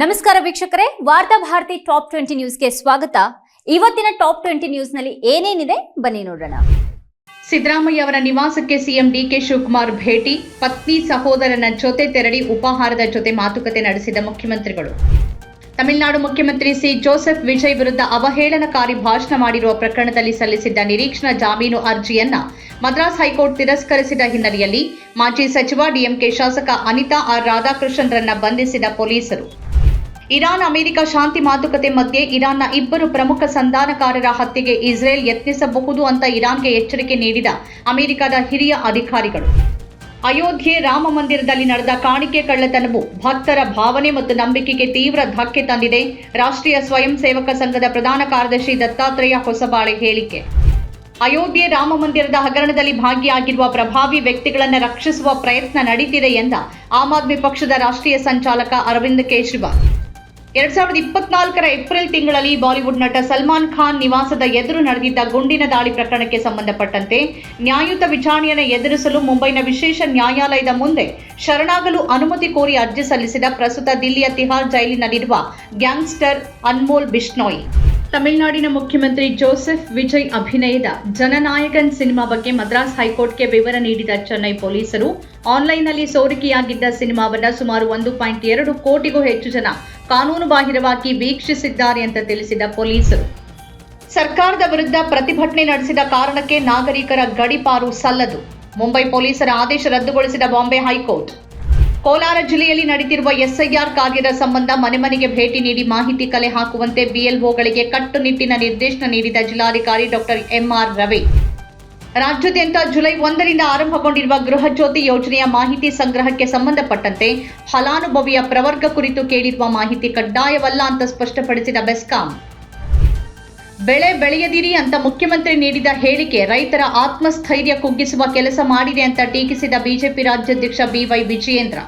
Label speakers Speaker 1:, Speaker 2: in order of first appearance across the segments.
Speaker 1: ನಮಸ್ಕಾರ ವೀಕ್ಷಕರೇ, ವಾರ್ತಾ ಭಾರತಿ ಟಾಪ್ 20 ನ್ಯೂಸ್ಗೆ ಸ್ವಾಗತ. ಇವತ್ತಿನ ಟಾಪ್ 20 ನ್ಯೂಸ್ನಲ್ಲಿ ಏನೇನಿದೆ ಬನ್ನಿ ನೋಡೋಣ.
Speaker 2: ಸಿದ್ದರಾಮಯ್ಯ ಅವರ ನಿವಾಸಕ್ಕೆ ಸಿಎಂ ಡಿಕೆ ಶಿವಕುಮಾರ್ ಭೇಟಿ, ಪತ್ನಿ ಸಹೋದರನ ಜೊತೆ ತೆರಳಿ ಉಪಹಾರದ ಜೊತೆ ಮಾತುಕತೆ ನಡೆಸಿದ ಮುಖ್ಯಮಂತ್ರಿಗಳು. ತಮಿಳುನಾಡು ಮುಖ್ಯಮಂತ್ರಿ ಸಿ ಜೋಸೆಫ್ ವಿಜಯ್ ವಿರುದ್ಧ ಅವಹೇಳನಕಾರಿ ಭಾಷಣ ಮಾಡಿರುವ ಪ್ರಕರಣದಲ್ಲಿ ಸಲ್ಲಿಸಿದ್ದ ನಿರೀಕ್ಷಣಾ ಜಾಮೀನು ಅರ್ಜಿಯನ್ನ ಮದ್ರಾಸ್ ಹೈಕೋರ್ಟ್ ತಿರಸ್ಕರಿಸಿದ ಹಿನ್ನೆಲೆಯಲ್ಲಿ ಮಾಜಿ ಸಚಿವ ಡಿಎಂಕೆ ಶಾಸಕ ಅನಿತಾ ಆರ್ ರಾಧಾಕೃಷ್ಣನ್ರನ್ನ ಬಂಧಿಸಿದ ಪೊಲೀಸರು. ಇರಾನ್ ಅಮೆರಿಕ ಶಾಂತಿ ಮಾತುಕತೆ ಮಧ್ಯೆ ಇರಾನ್ನ ಇಬ್ಬರು ಪ್ರಮುಖ ಸಂಧಾನಕಾರರ ಹತ್ಯೆಗೆ ಇಸ್ರೇಲ್ ಯತ್ನಿಸಬಹುದು ಅಂತ ಇರಾನ್ಗೆ ಎಚ್ಚರಿಕೆ ನೀಡಿದ ಅಮೆರಿಕದ ಹಿರಿಯ ಅಧಿಕಾರಿಗಳು. ಅಯೋಧ್ಯೆ ರಾಮ ಮಂದಿರದಲ್ಲಿ ನಡೆದ ಕಾಣಿಕೆ ಕಳ್ಳತನವು ಭಕ್ತರ ಭಾವನೆ ಮತ್ತು ನಂಬಿಕೆಗೆ ತೀವ್ರ ಧಕ್ಕೆ ತಂದಿದೆ. ರಾಷ್ಟ್ರೀಯ ಸ್ವಯಂ ಸೇವಕ ಸಂಘದ ಪ್ರಧಾನ ಕಾರ್ಯದರ್ಶಿ ದತ್ತಾತ್ರೇಯ ಹೊಸಬಾಳೆ ಹೇಳಿಕೆ. ಅಯೋಧ್ಯೆ ರಾಮ ಮಂದಿರದ ಹಗರಣದಲ್ಲಿ ಭಾಗಿಯಾಗಿರುವ ಪ್ರಭಾವಿ ವ್ಯಕ್ತಿಗಳನ್ನು ರಕ್ಷಿಸುವ ಪ್ರಯತ್ನ ನಡೆದಿದೆ ಎಂದ ಆಮ್ ಆದ್ಮಿ ಪಕ್ಷದ ರಾಷ್ಟ್ರೀಯ ಸಂಚಾಲಕ ಅರವಿಂದ್ ಕೇಜ್ರಿವಾಲ್. 2024 ಏಪ್ರಿಲ್ ತಿಂಗಳಲ್ಲಿ ಬಾಲಿವುಡ್ ನಟ ಸಲ್ಮಾನ್ ಖಾನ್ ನಿವಾಸದ ಎದುರು ನಡೆದಿದ್ದ ಗುಂಡಿನ ದಾಳಿ ಪ್ರಕರಣಕ್ಕೆ ಸಂಬಂಧಪಟ್ಟಂತೆ ನ್ಯಾಯಯುತ ವಿಚಾರಣೆಯನ್ನು ಎದುರಿಸಲು ಮುಂಬೈನ ವಿಶೇಷ ನ್ಯಾಯಾಲಯದ ಮುಂದೆ ಶರಣಾಗಲು ಅನುಮತಿ ಕೋರಿ ಅರ್ಜಿ ಸಲ್ಲಿಸಿದ ಪ್ರಸ್ತುತ ದಿಲ್ಲಿಯ ತಿಹಾರ್ ಜೈಲಿನಲ್ಲಿರುವ ಗ್ಯಾಂಗ್ಸ್ಟರ್ ಅನ್ಮೋಲ್ ಬಿಷ್ಣೋಯ್. ತಮಿಳುನಾಡಿನ ಮುಖ್ಯಮಂತ್ರಿ ಜೋಸೆಫ್ ವಿಜಯ್ ಅಭಿನಯದ ಜನನಾಯಕನ್ ಸಿನಿಮಾ ಬಗ್ಗೆ ಮದ್ರಾಸ್ ಹೈಕೋರ್ಟ್ಗೆ ವಿವರ ನೀಡಿದ ಚೆನ್ನೈ ಪೊಲೀಸರು ಆನ್ಲೈನ್ನಲ್ಲಿ ಸೋರಿಕೆಯಾಗಿದ್ದ ಸಿನಿಮಾವನ್ನು ಸುಮಾರು 1.2 ಕೋಟಿಗೂ ಹೆಚ್ಚು ಜನ ಕಾನೂನುಬಾಹಿರವಾಗಿ ವೀಕ್ಷಿಸಿದ್ದಾರೆ ಅಂತ ತಿಳಿಸಿದ ಪೊಲೀಸರು. ಸರ್ಕಾರದ ವಿರುದ್ಧ ಪ್ರತಿಭಟನೆ ನಡೆಸಿದ ಕಾರಣಕ್ಕೆ ನಾಗರಿಕರ ಗಡೀಪಾರು ಸಲ್ಲದು. ಮುಂಬೈ ಪೊಲೀಸರ ಆದೇಶ ರದ್ದುಗೊಳಿಸಿದ ಬಾಂಬೆ ಹೈಕೋರ್ಟ್. ಕೋಲಾರ ಜಿಲ್ಲೆಯಲ್ಲಿ ನಡೆದಿರುವ ಎಸ್ಐಆರ್ ಕಾರ್ಯದ ಸಂಬಂಧ ಮನೆ ಮನೆಗೆ ಭೇಟಿ ನೀಡಿ ಮಾಹಿತಿ ಕಲೆ ಹಾಕುವಂತೆ ಬಿಎಲ್ಒಗಳಿಗೆ ಕಟ್ಟುನಿಟ್ಟಿನ ನಿರ್ದೇಶನ ನೀಡಿದ ಜಿಲ್ಲಾಧಿಕಾರಿ ಡಾಕ್ಟರ್ ಎಂಆರ್ ರವಿ. ರಾಜ್ಯಾದ್ಯಂತ ಜುಲೈ 1ರಿಂದ ಆರಂಭಗೊಂಡಿರುವ ಗೃಹ ಜ್ಯೋತಿ ಯೋಜನೆಯ ಮಾಹಿತಿ ಸಂಗ್ರಹಕ್ಕೆ ಸಂಬಂಧಪಟ್ಟಂತೆ ಫಲಾನುಭವಿಯ ಪ್ರವರ್ಗ ಕುರಿತು ಕೇಳಿರುವ ಮಾಹಿತಿ ಕಡ್ಡಾಯವಲ್ಲ ಅಂತ ಸ್ಪಷ್ಟಪಡಿಸಿದ ಬೆಸ್ಕಾಂ. ಬೆಳೆ ಬೆಳೆಯದಿರಿ ಅಂತ ಮುಖ್ಯಮಂತ್ರಿ ನೀಡಿದ ಹೇಳಿಕೆ ರೈತರ ಆತ್ಮಸ್ಥೈರ್ಯ ಕುಗ್ಗಿಸುವ ಕೆಲಸ ಮಾಡಿದೆ ಅಂತ ಟೀಕಿಸಿದ ಬಿಜೆಪಿ ರಾಜ್ಯಾಧ್ಯಕ್ಷ ಬಿವೈ ವಿಜಯೇಂದ್ರ.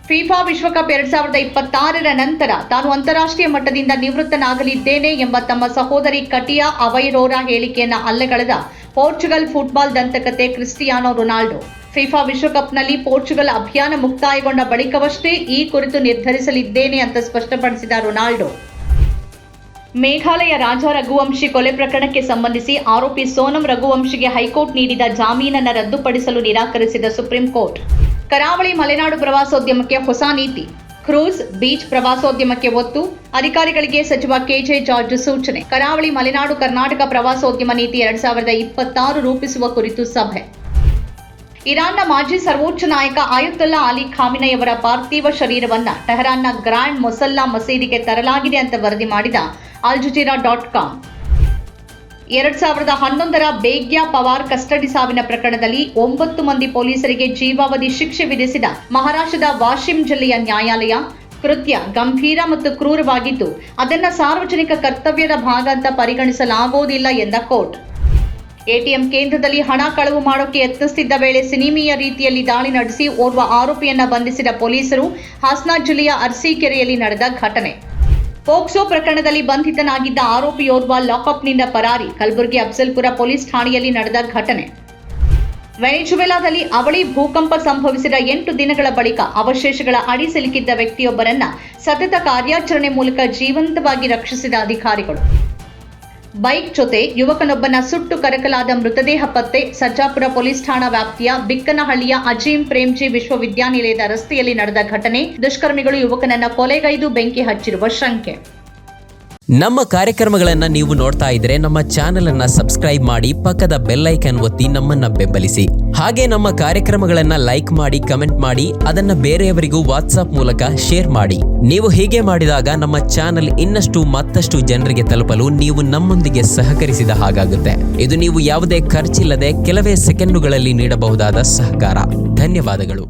Speaker 2: ಫಿಫಾ ವಿಶ್ವಕಪ್ 2026ರ ನಂತರ ತಾನು ಅಂತಾರಾಷ್ಟ್ರೀಯ ಮಟ್ಟದಿಂದ ನಿವೃತ್ತನಾಗಲಿದ್ದೇನೆ ಎಂಬ ತಮ್ಮ ಸಹೋದರಿ ಕಟಿಯಾ ಅವೈರೋರಾ ಹೇಳಿಕೆಯನ್ನು ಅಲ್ಲೆಗಳೆದ ಪೋರ್ಚುಗಲ್ ಫುಟ್ಬಾಲ್ ದಂತಕತೆ ಕ್ರಿಸ್ಟಿಯಾನೋ ರೊನಾಲ್ಡೋ. ಫಿಫಾ ವಿಶ್ವಕಪ್ನಲ್ಲಿ ಪೋರ್ಚುಗಲ್ ಅಭಿಯಾನ ಮುಕ್ತಾಯಗೊಂಡ ಬಳಿಕವಷ್ಟೇ ಈ ಕುರಿತು ನಿರ್ಧರಿಸಲಿದ್ದೇನೆ ಅಂತ ಸ್ಪಷ್ಟಪಡಿಸಿದ ರೊನಾಲ್ಡೋ. ಮೇಘಾಲಯ ರಾಜ ರಘುವಂಶಿ ಕೊಲೆ ಪ್ರಕರಣಕ್ಕೆ ಸಂಬಂಧಿಸಿ ಆರೋಪಿ ಸೋನಂ ರಘುವಂಶಿಗೆ ಹೈಕೋರ್ಟ್ ನೀಡಿದ ಜಾಮೀನನ್ನು ರದ್ದುಪಡಿಸಲು ನಿರಾಕರಿಸಿದ ಸುಪ್ರೀಂ ಕೋರ್ಟ್. ಕರಾವಳಿ ಮಲೆನಾಡು ಪ್ರವಾಸೋದ್ಯಮಕ್ಕೆ ಹೊಸ ನೀತಿ, ಕ್ರೂಸ್ ಬೀಚ್ ಪ್ರವಾಸೋದ್ಯಮಕ್ಕೆ ಒತ್ತು, ಅಧಿಕಾರಿಗಳಿಗೆ ಸಚಿವ ಕೆಜೆ ಜಾರ್ಜ್ ಸೂಚನೆ. ಕರಾವಳಿ ಮಲೆನಾಡು ಕರ್ನಾಟಕ ಪ್ರವಾಸೋದ್ಯಮ ನೀತಿ 2026 ರೂಪಿಸುವ ಕುರಿತು ಸಭೆ. ಇರಾನ್ನ ಮಾಜಿ ಸರ್ವೋಚ್ಚ ನಾಯಕ ಆಯತುಲ್ಲಾ ಅಲಿ ಖಾಮಿನೈ ಅವರ ಪಾರ್ಥಿವ ಶರೀರವನ್ನ ಟೆಹರಾನ್ನ ಗ್ರ್ಯಾಂಡ್ ಮೊಸಲ್ಲಾ ಮಸೀದಿಗೆ ತರಲಾಗಿದೆ ಅಂತ ವರದಿ ಮಾಡಿದ ಅಲ್ಜಜೀರಾ.com. 2011ರ ಬೇಗ್ಯಾ ಪವಾರ್ ಕಸ್ಟಡಿ ಸಾವಿನ ಪ್ರಕರಣದಲ್ಲಿ 9 ಮಂದಿ ಪೊಲೀಸರಿಗೆ ಜೀವಾವಧಿ ಶಿಕ್ಷೆ ವಿಧಿಸಿದ ಮಹಾರಾಷ್ಟ್ರದ ವಾಶಿಂ ಜಿಲ್ಲೆಯ ನ್ಯಾಯಾಲಯ ಕೃತ್ಯ ಗಂಭೀರ ಮತ್ತು ಕ್ರೂರವಾಗಿದ್ದು ಅದನ್ನು ಸಾರ್ವಜನಿಕ ಕರ್ತವ್ಯದ ಭಾಗ ಅಂತ ಪರಿಗಣಿಸಲಾಗುವುದಿಲ್ಲ ಎಂದ ಕೋರ್ಟ್. ಎಟಿಎಂ ಕೇಂದ್ರದಲ್ಲಿ ಹಣ ಕಳವು ಮಾಡೋಕೆ ಯತ್ನಿಸುತ್ತಿದ್ದ ವೇಳೆ ಸಿನಿಮೀಯ ರೀತಿಯಲ್ಲಿ ದಾಳಿ ನಡೆಸಿ ಓರ್ವ ಆರೋಪಿಯನ್ನ ಬಂಧಿಸಿದ ಪೊಲೀಸರು. ಹಾಸನ ಜಿಲ್ಲೆಯ ಅರಸೀಕೆರೆಯಲ್ಲಿ ನಡೆದ ಘಟನೆ. ಪೋಕ್ಸೋ ಪ್ರಕರಣದಲ್ಲಿ ಬಂಧಿತನಾಗಿದ್ದ ಆರೋಪಿಯೋರ್ವ ಲಾಕಪ್ನಿಂದ ಪರಾರಿ. ಕಲಬುರಗಿ ಅಫ್ಜಲ್ಪುರ ಪೊಲೀಸ್ ಠಾಣೆಯಲ್ಲಿ ನಡೆದ ಘಟನೆ. ವೆನಿಜುವೆಲಾದಲ್ಲಿ ಅವಳಿ ಭೂಕಂಪ ಸಂಭವಿಸಿದ 8 ದಿನಗಳ ಬಳಿಕ ಅವಶೇಷಗಳ ಅಡಿ ಸಿಲುಕಿದ್ದ ವ್ಯಕ್ತಿಯೊಬ್ಬರನ್ನ ಸತತ ಕಾರ್ಯಾಚರಣೆ ಮೂಲಕ ಜೀವಂತವಾಗಿ ರಕ್ಷಿಸಿದ ಅಧಿಕಾರಿಗಳು. ಬೈಕ್ ಜೊತೆ ಯುವಕನೊಬ್ಬನ ಸುಟ್ಟು ಕರಕಲಾದ ಮೃತದೇಹ ಪತ್ತೆ. ಸರ್ಜಾಪುರ ಪೊಲೀಸ್ ಠಾಣಾ ವ್ಯಾಪ್ತಿಯ ಬಿಕ್ಕನಹಳ್ಳಿಯ ಅಜೀಂ ಪ್ರೇಮ್ಜಿ ವಿಶ್ವವಿದ್ಯಾನಿಲಯದ ರಸ್ತೆಯಲ್ಲಿ ನಡೆದ ಘಟನೆ. ದುಷ್ಕರ್ಮಿಗಳು ಯುವಕನನ್ನ ಕೊಲೆಗೈದು ಬೆಂಕಿ ಹಚ್ಚಿರುವ ಶಂಕೆ.
Speaker 3: ನಮ್ಮ ಕಾರ್ಯಕ್ರಮಗಳನ್ನು ನೀವು ನೋಡ್ತಾ ಇದ್ರೆ ನಮ್ಮ ಚಾನೆಲ್ ಅನ್ನ ಸಬ್ಸ್ಕ್ರೈಬ್ ಮಾಡಿ, ಪಕ್ಕದ ಬೆಲ್ ಐಕಾನ್ ಒತ್ತಿ ನಮ್ಮನ್ನ ಬೆಂಬಲಿಸಿ. ಹಾಗೆ ನಮ್ಮ ಕಾರ್ಯಕ್ರಮಗಳನ್ನ ಲೈಕ್ ಮಾಡಿ, ಕಮೆಂಟ್ ಮಾಡಿ, ಅದನ್ನ ಬೇರೆಯವರಿಗೂ ವಾಟ್ಸ್ಆಪ್ ಮೂಲಕ ಶೇರ್ ಮಾಡಿ. ನೀವು ಹೀಗೆ ಮಾಡಿದಾಗ ನಮ್ಮ ಚಾನೆಲ್ ಇನ್ನಷ್ಟು ಮತ್ತಷ್ಟು ಜನರಿಗೆ ತಲುಪಲು ನೀವು ನಮ್ಮೊಂದಿಗೆ ಸಹಕರಿಸಿದ ಹಾಗಾಗುತ್ತೆ. ಇದು ನೀವು ಯಾವುದೇ ಖರ್ಚಿಲ್ಲದೆ ಕೆಲವೇ ಸೆಕೆಂಡುಗಳಲ್ಲಿ ನೀಡಬಹುದಾದ ಸಹಕಾರ. ಧನ್ಯವಾದಗಳು.